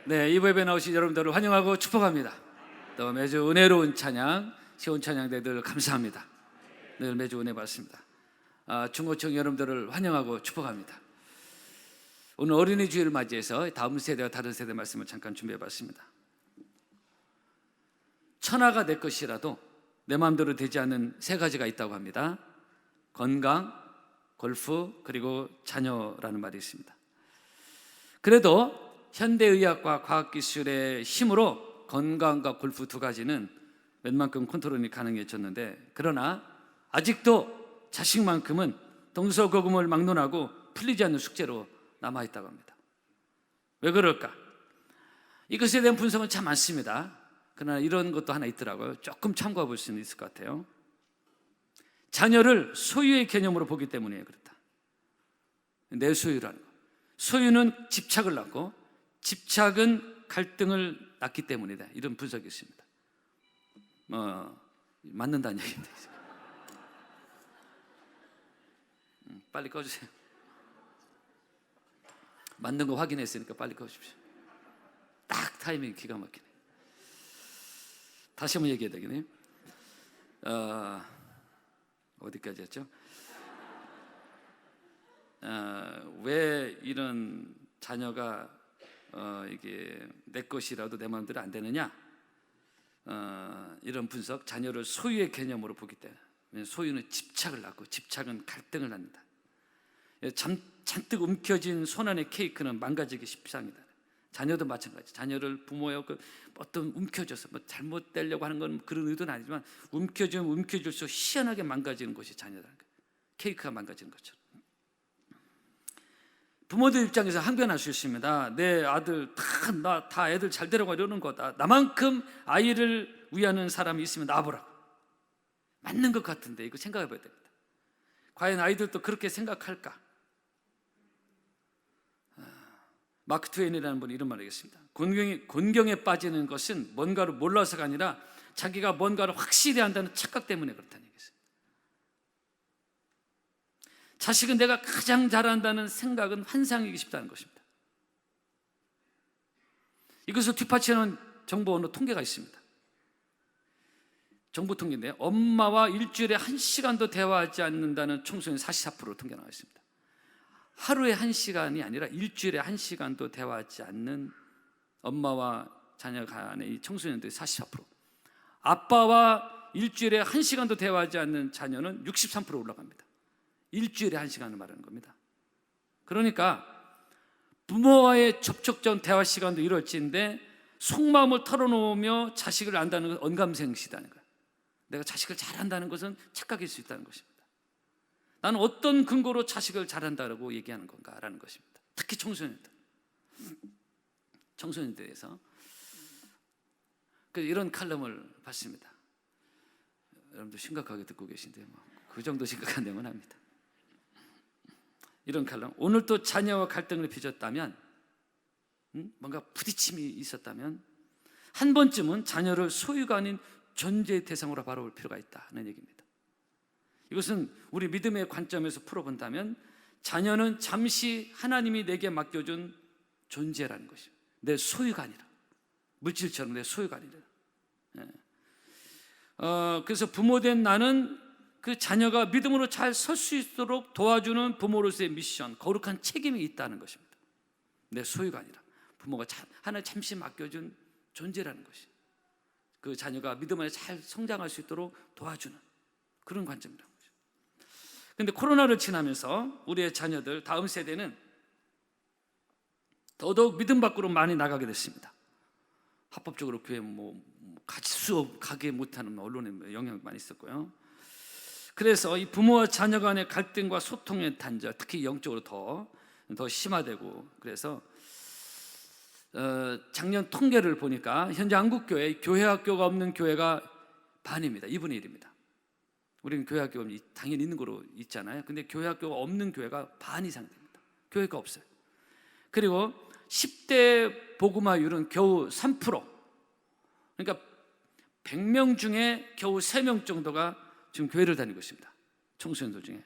네, 이부 예배 나오신 여러분들을 환영하고 축복합니다. 또 매주 은혜로운 찬양, 시온 찬양대들 감사합니다. 늘 매주 은혜 받습니다. 중고청 여러분들을 환영하고 축복합니다. 오늘 어린이 주일을 맞이해서 다음 세대와 다른 세대 말씀을 잠깐 준비해 봤습니다. 천하가 내 것이라도 내 마음대로 되지 않는 세 가지가 있다고 합니다. 건강, 골프, 그리고 자녀라는 말이 있습니다. 그래도 현대의학과 과학기술의 힘으로 건강과 골프 두 가지는 웬만큼 컨트롤이 가능해졌는데, 그러나 아직도 자식만큼은 동서고금을 막론하고 풀리지 않는 숙제로 남아있다고 합니다. 왜 그럴까? 이것에 대한 분석은 참 많습니다. 그러나 이런 것도 하나 있더라고요. 조금 참고해 볼 수는 있을 것 같아요. 자녀를 소유의 개념으로 보기 때문에 그렇다. 내 소유라는 거. 소유는 집착을 낳고 집착은 갈등을 낳기 때문이다. 이런 분석이 있습니다. 맞는다는 얘기입니다. 빨리 꺼주세요. 맞는 거 확인했으니까 빨리 꺼주십시오. 딱 타이밍이 기가 막히네. 다시 한번 얘기해야 되겠네요. 어디까지 했죠? 왜 이런 자녀가 이게 내 것이라도 내 마음대로 안 되느냐? 이런 분석, 자녀를 소유의 개념으로 보기 때문에 소유는 집착을 낳고 집착은 갈등을 낳는다. 잔뜩 움켜진 손안의 케이크는 망가지기 십상이다. 자녀도 마찬가지. 자녀를 부모의 어떤 움켜져서 잘못되려고 하는 건 그런 의도는 아니지만 움켜지면 움켜질수록 희한하게 망가지는 것이 자녀다. 케이크가 망가지는 것처럼. 부모들 입장에서 항변할 수 있습니다. 내 아들 다 애들 잘 데려가 이러는 거다. 나만큼 아이를 위하는 사람이 있으면 나와보라고. 맞는 것 같은데 이거 생각해 봐야 됩니다. 과연 아이들도 그렇게 생각할까? 마크 트웨인이라는 분이 이런 말을 했습니다. 곤경에 빠지는 것은 뭔가를 몰라서가 아니라 자기가 뭔가를 확실히 안다는 착각 때문에 그렇다는 얘기였어요. 자식은 내가 가장 잘한다는 생각은 환상이기 쉽다는 것입니다. 이것을 뒷받침하는 정부 어느 통계가 있습니다. 정부 통계인데요, 엄마와 일주일에 1시간도 대화하지 않는다는 청소년 44% 통계가 나와 있습니다. 하루에 1시간이 아니라 일주일에 1시간도 대화하지 않는 엄마와 자녀 간의 이 청소년들이 44%, 아빠와 일주일에 1시간도 대화하지 않는 자녀는 63% 올라갑니다. 일주일에 1시간을 말하는 겁니다. 그러니까 부모와의 접촉적 대화 시간도 이럴지인데 속마음을 털어놓으며 자식을 안다는 것은 언감생시다는 거예요. 내가 자식을 잘한다는 것은 착각일 수 있다는 것입니다. 나는 어떤 근거로 자식을 잘한다고 얘기하는 건가라는 것입니다. 특히 청소년들에서 이런 칼럼을 봤습니다. 여러분들 심각하게 듣고 계신데 그 정도 심각한 내용은 아닙니다. 이런 칼럼, 오늘 또 자녀와 갈등을 빚었다면, 뭔가 부딪힘이 있었다면 한 번쯤은 자녀를 소유가 아닌 존재의 대상으로 바라볼 필요가 있다는 얘기입니다. 이것은 우리 믿음의 관점에서 풀어본다면 자녀는 잠시 하나님이 내게 맡겨준 존재라는 것이에요. 내 소유가 아니라, 물질처럼 내 소유가 아니라. 그래서 부모된 나는 그 자녀가 믿음으로 잘 설 수 있도록 도와주는 부모로서의 미션, 거룩한 책임이 있다는 것입니다. 내 소유가 아니라 부모가 하나 잠시 맡겨준 존재라는 것이, 그 자녀가 믿음 안에 잘 성장할 수 있도록 도와주는 그런 관점이라는 거죠. 그런데 코로나를 지나면서 우리의 자녀들, 다음 세대는 더더욱 믿음 밖으로 많이 나가게 됐습니다. 합법적으로 교회 가게 못하는 언론의 영향이 많이 있었고요. 그래서 이 부모와 자녀 간의 갈등과 소통의 단절, 특히 영적으로 더 심화되고, 그래서 작년 통계를 보니까 현재 한국교회 교회 학교가 없는 교회가 반입니다. 2분의 1입니다. 우리는 교회 학교가 당연히 있는 거로 있잖아요. 근데 교회 학교가 없는 교회가 반 이상 됩니다. 교회가 없어요. 그리고 10대 복음화율은 겨우 3%. 그러니까 100명 중에 겨우 3명 정도가 지금 교회를 다니고 있습니다. 청소년들 중에.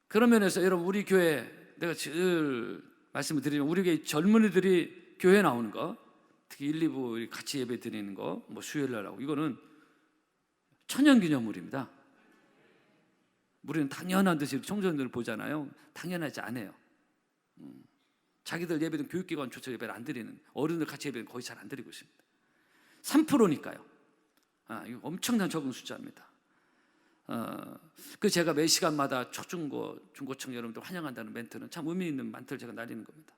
그런 면에서 여러분, 우리 교회 내가 늘 말씀을 드리면 우리 교회 젊은이들이 교회 나오는 거, 특히 1, 2부 같이 예배 드리는 거, 뭐 수요일 날 하고, 이거는 천연기념물입니다. 우리는 당연한 듯이 청소년들을 보잖아요. 당연하지 않아요. 자기들 예배는 교육기관 초청 예배를 안 드리는, 어른들 같이 예배는 거의 잘 안 드리고 있습니다. 3%니까요. 이거 엄청난 적은 숫자입니다. 그 제가 매 시간마다 초중고, 중고청 여러분들 환영한다는 멘트는 참 의미 있는 멘트를 제가 날리는 겁니다.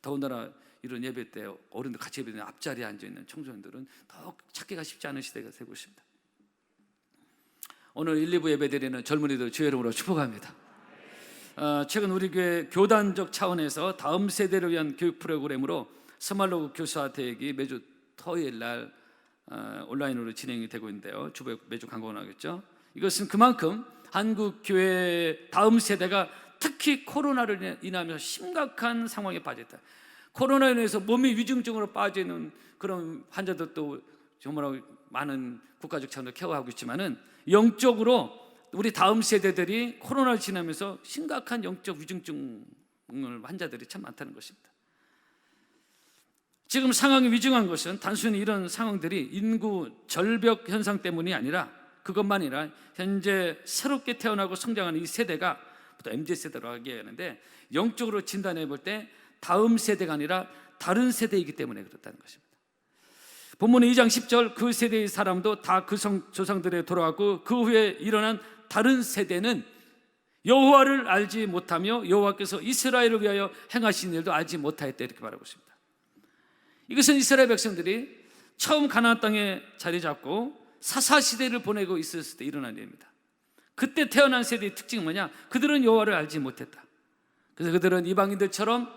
더군다나 이런 예배 때 어른들 같이 예배드리는 앞자리에 앉아있는 청소년들은 더 찾기가 쉽지 않은 시대가 되고 있습니다. 오늘 1, 2부 예배드리는 젊은이들 주의 이름으로 축복합니다. 최근 우리 교회 교단적 차원에서 다음 세대를 위한 교육 프로그램으로 스말로그 교사 대회가 매주 토요일 날 온라인으로 진행이 되고 있는데요. 주부에 매주 강권하겠죠. 이것은 그만큼 한국 교회 다음 세대가 특히 코로나를 인하면서 심각한 상황에 빠졌다. 코로나로 인해서 몸이 위중증으로 빠지는 그런 환자들도 정말 많은 국가적 차원에서 케어하고 있지만은 영적으로 우리 다음 세대들이 코로나를 지나면서 심각한 영적 위중증 환자들이 참 많다는 것입니다. 지금 상황이 위중한 것은 단순히 이런 상황들이 인구 절벽 현상 때문이 아니라, 그것만 아니라 현재 새롭게 태어나고 성장하는 이 세대가, 또 MZ세대라고 하는데, 영적으로 진단해 볼 때 다음 세대가 아니라 다른 세대이기 때문에 그렇다는 것입니다. 본문의 2장 10절, 그 세대의 사람도 다 그 조상들에 돌아가고 그 후에 일어난 다른 세대는 여호와를 알지 못하며 여호와께서 이스라엘을 위하여 행하신 일도 알지 못하였다, 이렇게 말하고 있습니다. 이것은 이스라엘 백성들이 처음 가나안 땅에 자리 잡고 사사시대를 보내고 있었을 때 일어난 일입니다. 그때 태어난 세대의 특징은 뭐냐? 그들은 여호와를 알지 못했다. 그래서 그들은 이방인들처럼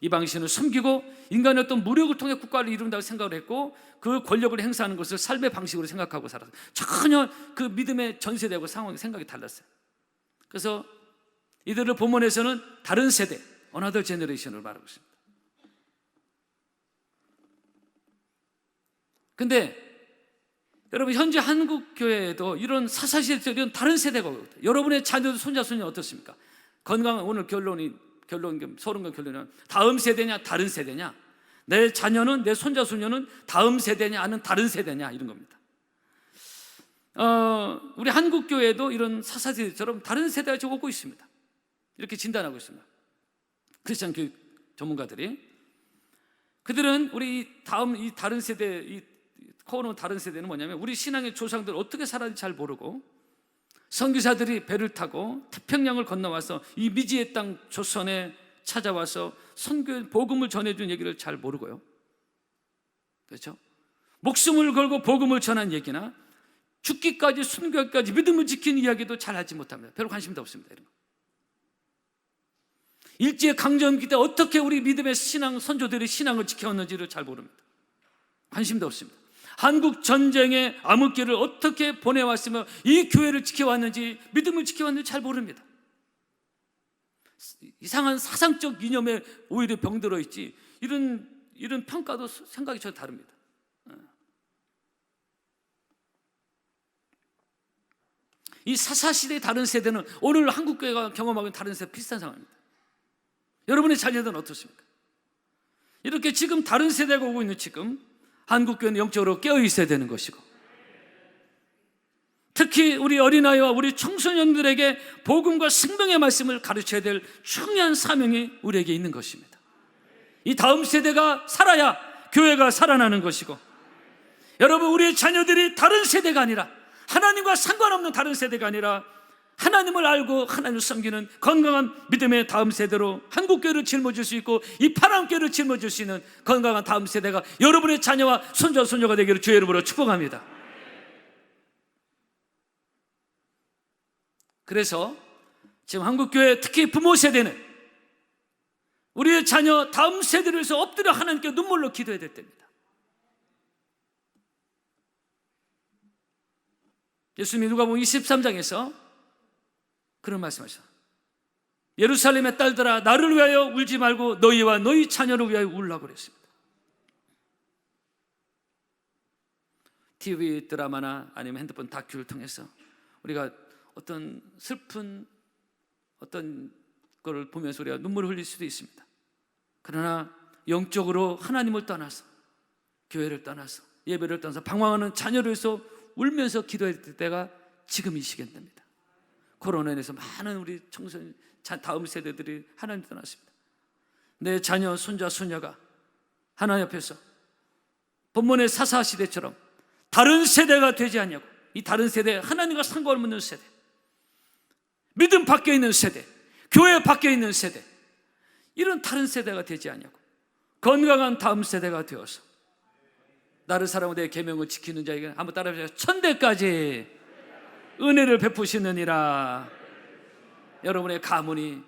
이방신을 숨기고 인간의 어떤 무력을 통해 국가를 이룬다고 생각을 했고, 그 권력을 행사하는 것을 삶의 방식으로 생각하고 살았어요. 전혀 그 믿음의 전세대하고 상황이 생각이 달랐어요. 그래서 이들을 본문에서는 다른 세대, Another Generation을 말하고 있습니다. 근데 여러분, 현재 한국 교회에도 이런 사사시대, 이런 다른 세대가 오거든요. 여러분의 자녀들, 손자, 손녀 어떻습니까? 건강한, 오늘 서론과 결론은 다음 세대냐 다른 세대냐, 내 자녀는, 내 손자, 손녀는 다음 세대냐 아니면 다른 세대냐, 이런 겁니다. 우리 한국 교회도 이런 사사시대처럼 다른 세대가 지금 오고 있습니다. 이렇게 진단하고 있습니다. 크리스천 교육 전문가들이. 그들은 우리 다음 이 다른 세대, 이 코너 다른 세대는 뭐냐면, 우리 신앙의 조상들 어떻게 살았는지 잘 모르고, 선교사들이 배를 타고 태평양을 건너와서 이 미지의 땅 조선에 찾아와서 선교 복음을 전해준 얘기를 잘 모르고요. 그렇죠? 목숨을 걸고 복음을 전한 얘기나 죽기까지, 순교까지 믿음을 지킨 이야기도 잘 알지 못합니다. 별로 관심도 없습니다. 이런 거. 일제 강점기 때 어떻게 우리 믿음의 신앙, 선조들이 신앙을 지켜왔는지를 잘 모릅니다. 관심도 없습니다. 한국 전쟁의 암흑기를 어떻게 보내왔으며 이 교회를 지켜왔는지, 믿음을 지켜왔는지 잘 모릅니다. 이상한 사상적 이념에 오히려 병들어 있지, 이런 평가도 생각이 전혀 다릅니다. 이 사사시대의 다른 세대는 오늘 한국교회가 경험하고 있는 다른 세대 비슷한 상황입니다. 여러분의 자녀들은 어떻습니까? 이렇게 지금 다른 세대가 오고 있는 지금 한국교회는 영적으로 깨어 있어야 되는 것이고, 특히 우리 어린아이와 우리 청소년들에게 복음과 생명의 말씀을 가르쳐야 될 중요한 사명이 우리에게 있는 것입니다. 이 다음 세대가 살아야 교회가 살아나는 것이고, 여러분, 우리의 자녀들이 다른 세대가 아니라, 하나님과 상관없는 다른 세대가 아니라 하나님을 알고 하나님을 섬기는 건강한 믿음의 다음 세대로 한국교회를 짊어질 수 있고, 이 파랑교회를 짊어질 수 있는 건강한 다음 세대가 여러분의 자녀와 손자, 손녀가 되기를 주의 이름으로 축복합니다. 그래서 지금 한국교회, 특히 부모 세대는 우리의 자녀 다음 세대를 위해서 엎드려 하나님께 눈물로 기도해야 될 때입니다. 예수님이 누가복음 23장에서 그런 말씀하셨어요. 예루살렘의 딸들아, 나를 위하여 울지 말고 너희와 너희 자녀를 위하여 울라고 그랬습니다. TV 드라마나 아니면 핸드폰 다큐를 통해서 우리가 어떤 슬픈 어떤 거를 보면서 우리가 눈물을 흘릴 수도 있습니다. 그러나 영적으로 하나님을 떠나서, 교회를 떠나서, 예배를 떠나서 방황하는 자녀를 위해서 울면서 기도했을 때가 지금 이 시간입니다. 코로나로 인해서 많은 우리 청소년, 다음 세대들이 하나님 떠났습니다. 내 자녀, 손자, 손녀가 하나님 앞에서 본문의 사사시대처럼 다른 세대가 되지 않냐고. 이 다른 세대, 하나님과 상관없는 세대, 믿음 밖에 있는 세대, 교회 밖에 있는 세대, 이런 다른 세대가 되지 않냐고. 건강한 다음 세대가 되어서 나를 사랑하고 내 계명을 지키는 자에게, 한번 따라해보세요. 천대까지 은혜를 베푸시느니라. 여러분의 가문이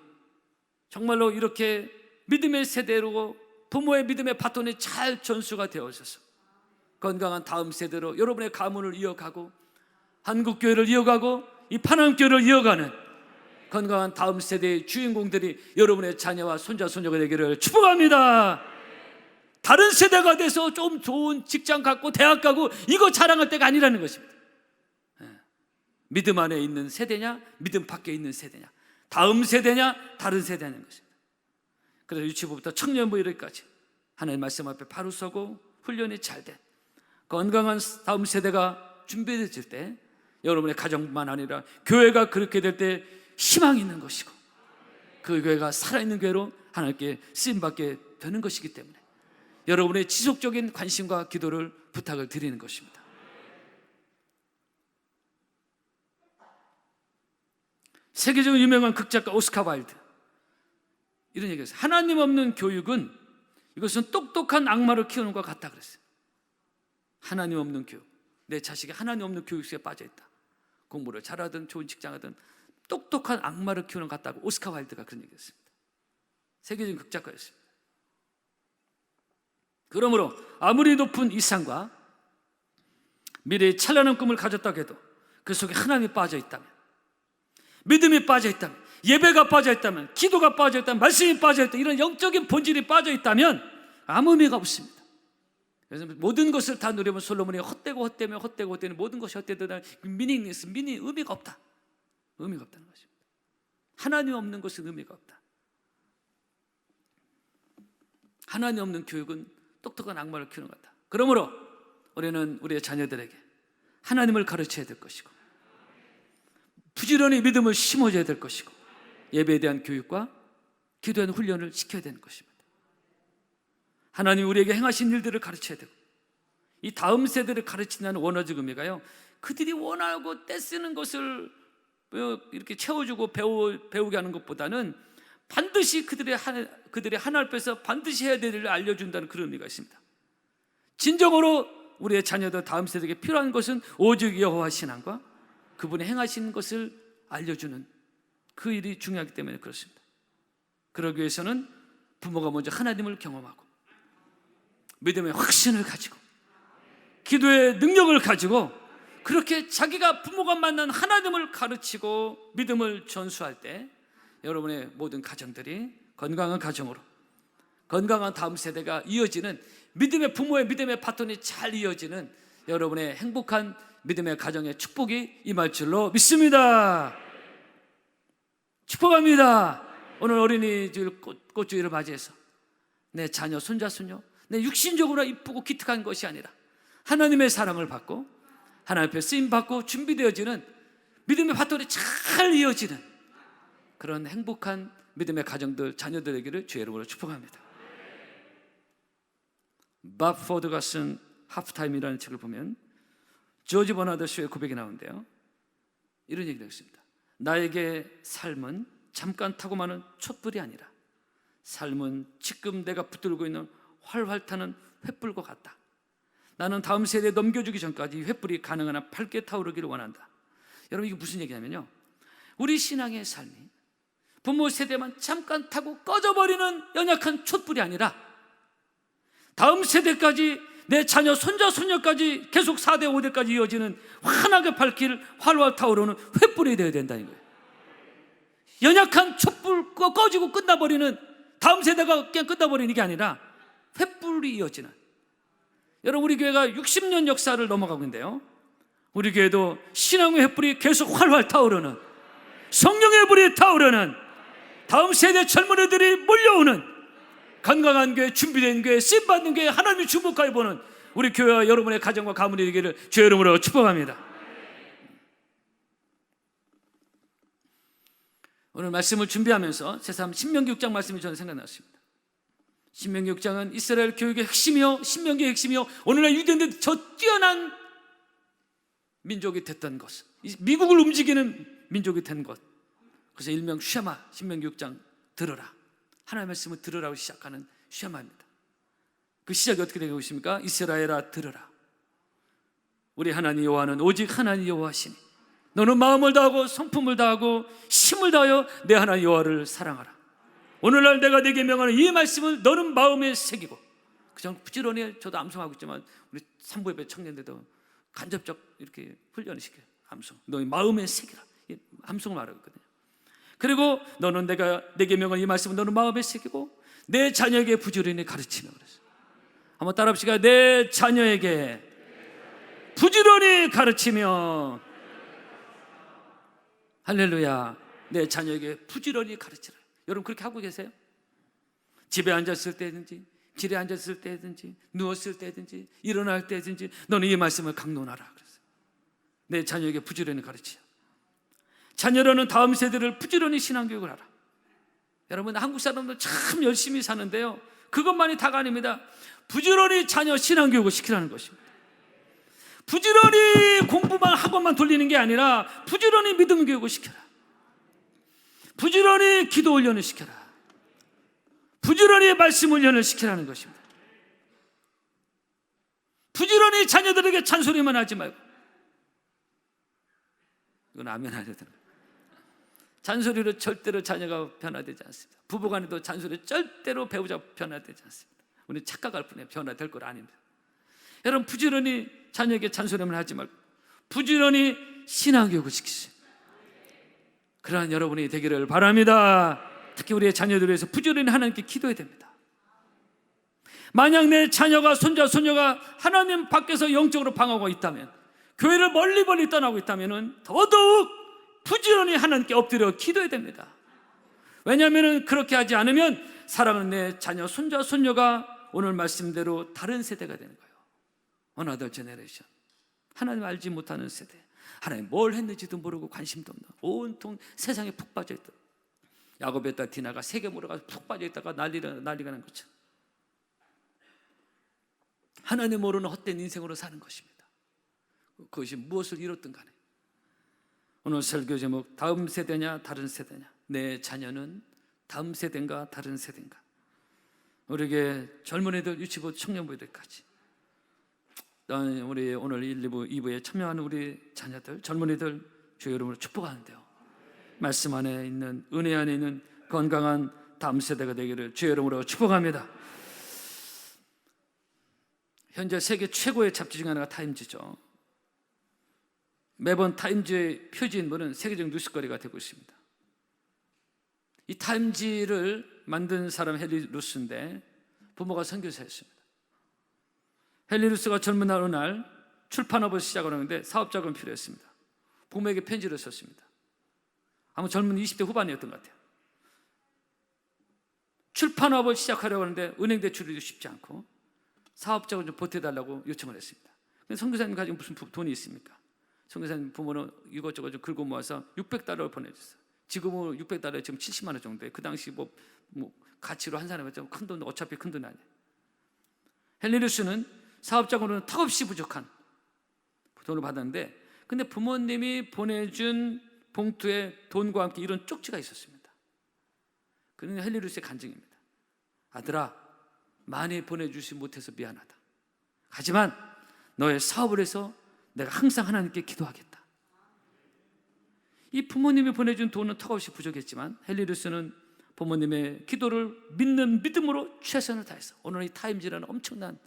정말로 이렇게 믿음의 세대로 부모의 믿음의 바톤이 잘 전수가 되어져서 건강한 다음 세대로 여러분의 가문을 이어가고 한국교회를 이어가고 이 파남교회를 이어가는 건강한 다음 세대의 주인공들이 여러분의 자녀와 손자, 손녀가 되기를 축복합니다. 다른 세대가 돼서 좀 좋은 직장 갖고 대학 가고 이거 자랑할 때가 아니라는 것입니다. 믿음 안에 있는 세대냐, 믿음 밖에 있는 세대냐, 다음 세대냐, 다른 세대냐는 것입니다. 그래서 유치부부터 청년부 이르기까지 하나님 말씀 앞에 바로 서고 훈련이 잘 된 건강한 다음 세대가 준비되질 때 여러분의 가정뿐만 아니라 교회가 그렇게 될 때 희망이 있는 것이고 그 교회가 살아있는 교회로 하나님께 쓰임받게 되는 것이기 때문에 여러분의 지속적인 관심과 기도를 부탁을 드리는 것입니다. 세계적으로 유명한 극작가 오스카 와일드 이런 얘기했어요. 하나님 없는 교육은 이것은 똑똑한 악마를 키우는 것 같다 그랬어요. 하나님 없는 교육, 내 자식이 하나님 없는 교육 속에 빠져있다. 공부를 잘하든 좋은 직장하든 똑똑한 악마를 키우는 것 같다고 오스카 와일드가 그런 얘기했습니다. 세계적인 극작가였습니다. 그러므로 아무리 높은 이상과 미래의 찬란한 꿈을 가졌다고 해도 그 속에 하나님이 빠져있다면, 믿음이 빠져있다면, 예배가 빠져있다면, 기도가 빠져있다면, 말씀이 빠져있다면, 이런 영적인 본질이 빠져있다면 아무 의미가 없습니다. 그래서 모든 것을 다 누려본 솔로몬이 헛되고 모든 것이 헛되다 미닝리스, 의미가 없다. 의미가 없다는 것입니다. 하나님 없는 것은 의미가 없다. 하나님 없는 교육은 똑똑한 악마를 키우는 것 같다. 그러므로 우리는 우리의 자녀들에게 하나님을 가르쳐야 될 것이고 부지런히 믿음을 심어줘야 될 것이고 예배에 대한 교육과 기도에 대한 훈련을 시켜야 되는 것입니다. 하나님 우리에게 행하신 일들을 가르쳐야 되고 이 다음 세대를 가르친다는 원어적 의미가요, 그들이 원하고 떼쓰는 것을 이렇게 채워주고 배우게 하는 것보다는 반드시 그들의 하나 앞에서 반드시 해야 될 일을 알려준다는 그런 의미가 있습니다. 진정으로 우리의 자녀들 다음 세대에게 필요한 것은 오직 여호와 신앙과 그분이 행하신 것을 알려주는 그 일이 중요하기 때문에 그렇습니다. 그러기 위해서는 부모가 먼저 하나님을 경험하고 믿음의 확신을 가지고 기도의 능력을 가지고 그렇게 자기가 부모가 만난 하나님을 가르치고 믿음을 전수할 때 여러분의 모든 가정들이 건강한 가정으로 건강한 다음 세대가 이어지는 믿음의 부모의 믿음의 바톤이 잘 이어지는 여러분의 행복한 믿음의 가정의 축복이 임할 줄로 믿습니다. 축복합니다. 오늘 어린이집 꽃주일을 맞이해서 내 자녀, 손자, 손녀, 내 육신적으로 이쁘고 기특한 것이 아니라 하나님의 사랑을 받고 하나님 앞에 쓰임받고 준비되어지는 믿음의 바톤이 잘 이어지는 그런 행복한 믿음의 가정들, 자녀들에게를 주의 이름으로 축복합니다. 밥 포드가 쓴 하프타임이라는 책을 보면 조지 버나드 쇼의 고백이 나오는데요, 이런 얘기를 했습니다. 나에게 삶은 잠깐 타고 마는 촛불이 아니라 삶은 지금 내가 붙들고 있는 활활 타는 횃불과 같다. 나는 다음 세대에 넘겨주기 전까지 이 횃불이 가능한 한 밝게 타오르기를 원한다. 여러분, 이게 무슨 얘기냐면요, 우리 신앙의 삶이 부모 세대만 잠깐 타고 꺼져버리는 연약한 촛불이 아니라 다음 세대까지, 내 자녀, 손자, 손녀까지 계속 4대, 5대까지 이어지는 환하게 밝기를 활활 타오르는 횃불이 되어야 된다는 거예요. 연약한 촛불 꺼지고 끝나버리는, 다음 세대가 그냥 끝나버리는 게 아니라 횃불이 이어지는. 여러분, 우리 교회가 60년 역사를 넘어가고 있는데요, 우리 교회도 신앙의 횃불이 계속 활활 타오르는, 성령의 불이 타오르는, 다음 세대 젊은이들이 몰려오는 건강한 교회, 준비된 교회, 쓰임받는 교회, 하나님이 주목하여 보는 우리 교회와 여러분의 가정과 가문이 되기를 주의 이름으로 축복합니다. 오늘 말씀을 준비하면서 새삼 신명기 6장 말씀이 저는 생각났습니다. 신명기 6장은 이스라엘 교육의 핵심이요, 신명기의 핵심이요, 오늘날 유대인들 저 뛰어난 민족이 됐던 것, 미국을 움직이는 민족이 된 것. 그래서 일명 쉐마, 신명기 6장 들으라, 하나님의 말씀을 들으라고 시작하는 쉐마입니다. 그 시작이 어떻게 되고 있습니까? 이스라엘아 들으라, 우리 하나님 여호와는 오직 하나님 여호와시니 너는 마음을 다하고 성품을 다하고 힘을 다하여 내 하나님 여호와를 사랑하라. 오늘날 내가 네게 명하는 이 말씀을 너는 마음에 새기고, 그냥 부지런히 저도 암송하고 있지만 우리 산부예배 청년들도 간접적 이렇게 훈련을 시켜요. 암송, 너희 마음에 새기라, 암송을 말하거든요. 그리고 너는 내가 네게 명한 이 말씀을 너는 마음에 새기고 내 자녀에게 부지런히 가르치며. 그랬어요. 한번 따라 합시다. 내 자녀에게 부지런히 가르치며. 할렐루야. 내 자녀에게 부지런히 가르치라. 여러분 그렇게 하고 계세요? 집에 앉았을 때든지, 길에 앉았을 때든지, 누웠을 때든지, 일어날 때든지 너는 이 말씀을 강론하라 그랬어요. 내 자녀에게 부지런히 가르치라. 자녀라는 다음 세대를 부지런히 신앙교육을 하라. 여러분 한국 사람들 참 열심히 사는데요, 그것만이 다가 아닙니다. 부지런히 자녀 신앙교육을 시키라는 것입니다. 부지런히 공부만 학원만 돌리는 게 아니라 부지런히 믿음 교육을 시켜라. 부지런히 기도 훈련을 시켜라. 부지런히 말씀 훈련을 시키라는 것입니다. 부지런히 자녀들에게 잔소리만 하지 말고. 이건 아멘 하셔야 됩니다. 잔소리로 절대로 자녀가 변화되지 않습니다. 부부간에도 잔소리 절대로 배우자 변화되지 않습니다. 우리 착각할 뿐이에요. 변화될 건 아닙니다. 여러분 부지런히 자녀에게 잔소리만 하지 말고 부지런히 신앙교육을 시키세요. 그러한 여러분이 되기를 바랍니다. 특히 우리의 자녀들을 위해서 부지런히 하나님께 기도해야 됩니다. 만약 내 자녀가, 손자, 손녀가 하나님 밖에서 영적으로 방황하고 있다면, 교회를 멀리 떠나고 있다면 더더욱 부지런히 하나님께 엎드려 기도해야 됩니다. 왜냐하면 그렇게 하지 않으면 사랑하는 내 자녀, 손자, 손녀가 오늘 말씀대로 다른 세대가 되는 거예요. Another generation. 하나님 알지 못하는 세대, 하나님 뭘 했는지도 모르고 관심도 없는, 온통 세상에 푹 빠져있다. 야곱의 딸 디나가 세겜으로 가서 푹 빠져있다가 난리가 난 것처럼 하나님 모르는 헛된 인생으로 사는 것입니다. 그것이 무엇을 이뤘든 간에. 오늘 설교 제목, 다음 세대냐 다른 세대냐. 내 자녀는 다음 세대인가 다른 세대인가. 우리에게 젊은이들, 유치부, 청년부들까지, 우리 오늘 1, 2부에 참여하는 우리 자녀들, 젊은이들 주의 이름으로 축복하는데요, 말씀 안에 있는, 은혜 안에 있는 건강한 다음 세대가 되기를 주의 이름으로 축복합니다. 현재 세계 최고의 잡지 중 하나가 타임지죠. 매번 타임지의 표지인물은 세계적 뉴스거리가 되고 있습니다. 이 타임지를 만든 사람 헨리 루스인데 부모가 선교사였습니다. 헨리 루스가 젊은 어느 날 출판업을 시작을 하는데 사업자금 필요했습니다. 부모에게 편지를 썼습니다. 아마 젊은 20대 후반이었던 것 같아요. 출판업을 시작하려고 하는데 은행 대출이 쉽지 않고 사업자금 좀 보태달라고 요청을 했습니다. 선교사님 가지고 무슨 돈이 있습니까? 선교사님 부모는 이것저것 좀 긁어 모아서 $600를 보내줬어요. 지금은 $600 지금 70만 원 정도예요. 그 당시 뭐 가치로 한 사람이 좀 큰 돈, 어차피 큰 돈 아니에요. 헨리 루스는 사업자금으로는 턱없이 부족한 돈을 받았는데, 근데 부모님이 보내준 봉투에 돈과 함께 이런 쪽지가 있었습니다. 그는 헨리 루스의 간증입니다. 아들아, 많이 보내주지 못해서 미안하다. 하지만 너의 사업을 해서 내가 항상 하나님께 기도하겠다. 이 부모님이 보내준 돈은 턱없이 부족했지만 헨리 루스는 부모님의 기도를 믿는 믿음으로 최선을 다해서 오늘 이 타임지라는 엄청난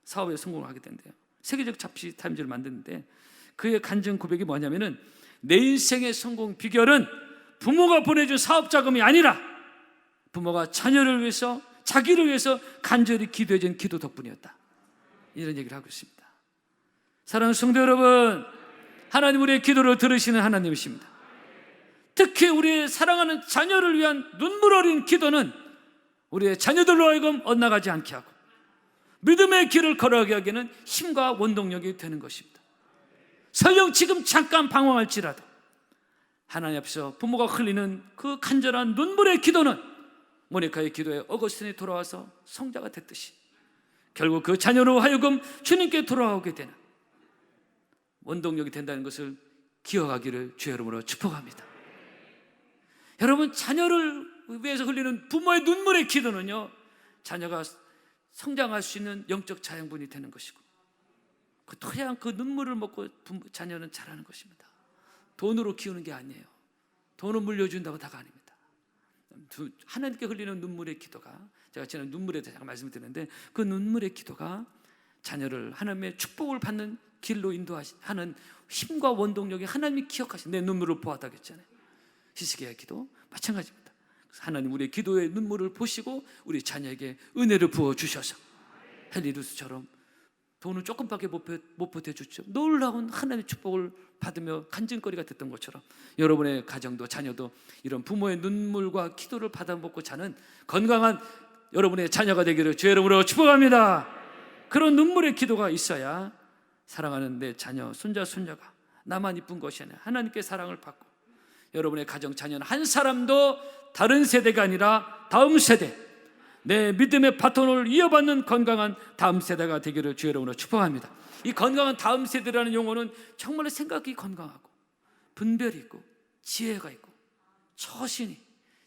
사업에 성공을 하게 된대요. 세계적 잡지 타임지를 만드는데 그의 간증 고백이 뭐냐면은, 내 인생의 성공 비결은 부모가 보내준 사업 자금이 아니라 부모가 자녀를 위해서, 자기를 위해서 간절히 기도해준 기도 덕분이었다. 이런 얘기를 하고 있습니다. 사랑하는 성도 여러분, 하나님 우리의 기도를 들으시는 하나님이십니다. 특히 우리의 사랑하는 자녀를 위한 눈물 어린 기도는 우리의 자녀들로 하여금 엇나가지 않게 하고 믿음의 길을 걸어가게 하기에는 힘과 원동력이 되는 것입니다. 설령 지금 잠깐 방황할지라도 하나님 앞에서 부모가 흘리는 그 간절한 눈물의 기도는 모니카의 기도에 어거스틴이 돌아와서 성자가 됐듯이 결국 그 자녀로 하여금 주님께 돌아오게 되는 원동력이 된다는 것을 기억하기를 주의 이름으로 축복합니다. 여러분, 자녀를 위해서 흘리는 부모의 눈물의 기도는요, 자녀가 성장할 수 있는 영적 자양분이 되는 것이고, 그 토양, 그 눈물을 먹고 자녀는 자라는 것입니다. 돈으로 키우는 게 아니에요. 돈을 물려준다고 다가 아닙니다. 하나님께 흘리는 눈물의 기도가, 제가 지난 눈물에 대해서 잠깐 말씀드렸는데, 그 눈물의 기도가 자녀를 하나님의 축복을 받는 길로 인도하는 힘과 원동력이 하나님이 기억하신, 내 눈물을 보았다고 했잖아요. 히스기야의 기도 마찬가지입니다. 그래서 하나님 우리의 기도의 눈물을 보시고 우리 자녀에게 은혜를 부어주셔서 헨리루스처럼 돈을 조금밖에 못 보태줬죠. 놀라운 하나님의 축복을 받으며 간증거리가 됐던 것처럼 여러분의 가정도 자녀도 이런 부모의 눈물과 기도를 받아 먹고 자는 건강한 여러분의 자녀가 되기를 주의 이름으로 축복합니다. 그런 눈물의 기도가 있어야 사랑하는 내 자녀, 손자, 손녀가 나만 이쁜 것이 아니라 하나님께 사랑을 받고 여러분의 가정, 자녀는 한 사람도 다른 세대가 아니라 다음 세대, 내 믿음의 바톤을 이어받는 건강한 다음 세대가 되기를 주의 이름으로 축복합니다. 이 건강한 다음 세대라는 용어는 정말 생각이 건강하고 분별이 있고 지혜가 있고 처신이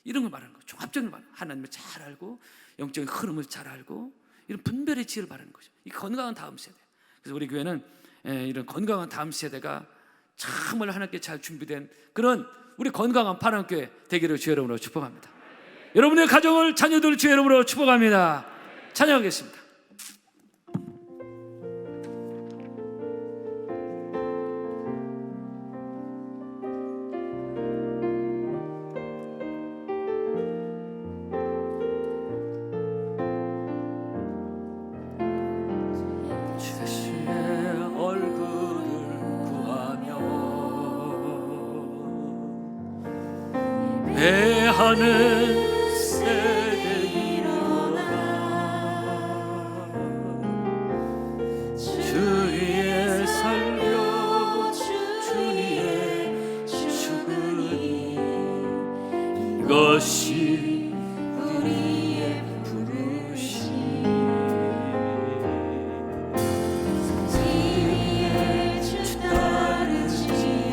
이런 걸 말하는 거예요. 종합적인 말, 하나님을 잘 알고 영적인 흐름을 잘 알고 이런 분별의 지혜를 말하는 거죠. 이 건강한 다음 세대. 그래서 우리 교회는 이런 건강한 다음 세대가 정말 하나님께 잘 준비된 그런 우리 건강한 파랑교회 되기를 주의 이름으로 축복합니다. 여러분의 가정을, 자녀들 주의 이름으로 축복합니다. 찬양하겠습니다. 주의 얼굴을 구하며 배하는 것이 우리의 부르심 지혜에 주 따르지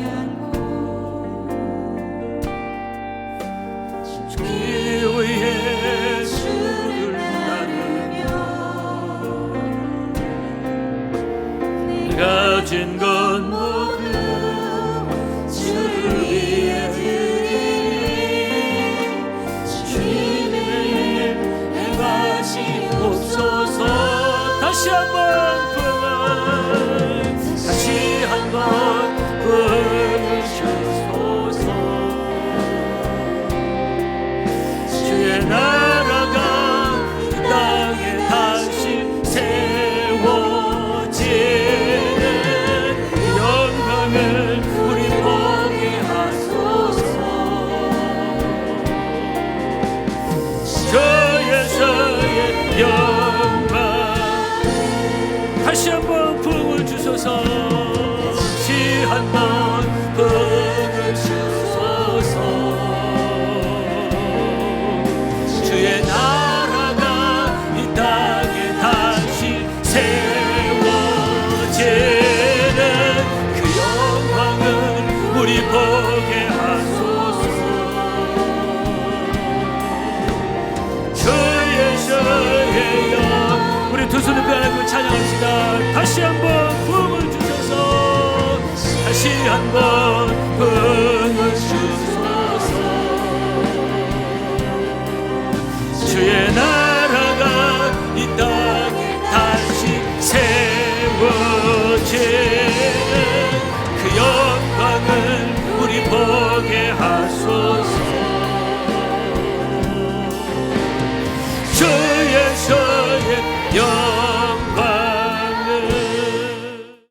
않고 기회에 주를 나누며 가진 것 모두 주를 위해 다시 한번 부어주소서. 주의 나라가 이 땅에 다시 세워지는 영광을 우리 보게 하소서. 주에서의 영광 다시 한번 부흥을 주소서. 다시 한번 부흥을 주소서. 주의 나라가 이 땅에 다시 세워지는 그 영광을 우리 보게 하소서. 주의 영 우리 두 손을 펴안고 찬양합시다. 다시 한번 부흥을 주소서. 다시 한번 부흥을 주소서. 주의 나라가 이 땅에 다시 세워지는 그 영광을 우리 보게 하소서.